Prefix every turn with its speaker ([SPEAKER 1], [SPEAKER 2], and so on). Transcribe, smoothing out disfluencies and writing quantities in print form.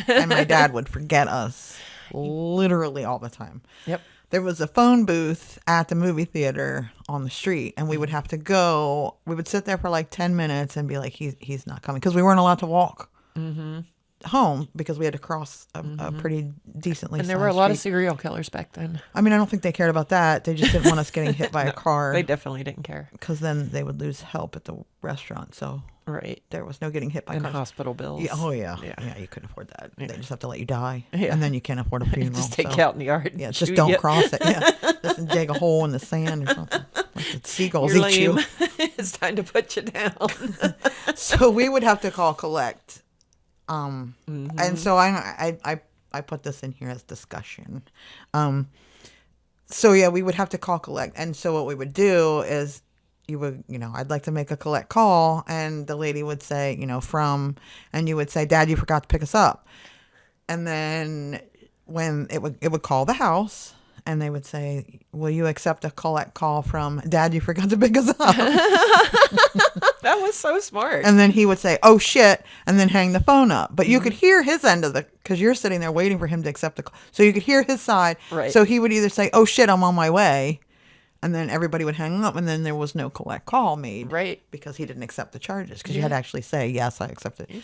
[SPEAKER 1] And my dad would forget us literally all the time.
[SPEAKER 2] Yep.
[SPEAKER 1] There was a phone booth at the movie theater on the street, and we would have to go. We would sit there for like 10 minutes and be like, he's not coming, because we weren't allowed to walk home because we had to cross a pretty decently
[SPEAKER 2] And there were a
[SPEAKER 1] sized
[SPEAKER 2] lot of
[SPEAKER 1] street.
[SPEAKER 2] serial killers back then.
[SPEAKER 1] I mean, I don't think they cared about that. They just didn't want us getting hit by a car,
[SPEAKER 2] They definitely didn't care.
[SPEAKER 1] because then they would lose help at the restaurant. So
[SPEAKER 2] Right.
[SPEAKER 1] there was no getting hit by
[SPEAKER 2] And
[SPEAKER 1] cars.
[SPEAKER 2] hospital bills.
[SPEAKER 1] Yeah, oh yeah.
[SPEAKER 2] Yeah.
[SPEAKER 1] Yeah, you couldn't afford that. They just have to let you die,
[SPEAKER 2] Yeah.
[SPEAKER 1] and then you can't afford a funeral.
[SPEAKER 2] Just take
[SPEAKER 1] so.
[SPEAKER 2] you out in the yard.
[SPEAKER 1] Yeah,
[SPEAKER 2] and
[SPEAKER 1] just
[SPEAKER 2] shoot
[SPEAKER 1] don't
[SPEAKER 2] you.
[SPEAKER 1] cross it. Yeah, just dig a hole in the sand or something. Like the seagulls
[SPEAKER 2] You're
[SPEAKER 1] eat you.
[SPEAKER 2] lame. It's time to put you down.
[SPEAKER 1] So we would have to call collect. And so I put this in here as discussion. So yeah, we would have to call collect. And so what we would do is I'd like to make a collect call, and the lady would say, from, and you would say, Dad, you forgot to pick us up. And then when it would call the house, and they would say, will you accept a collect call from Dad, you forgot to pick us up?
[SPEAKER 2] That was so smart.
[SPEAKER 1] And then he would say, oh shit, and then hang the phone up. But you could hear his end of because you're sitting there waiting for him to accept the call. So you could hear his side.
[SPEAKER 2] Right.
[SPEAKER 1] So he would either say, oh shit, I'm on my way. And then everybody would hang up, and then there was no collect call made.
[SPEAKER 2] Right.
[SPEAKER 1] Because he didn't accept the charges. Because you had to actually say, yes, I accept it.
[SPEAKER 2] You're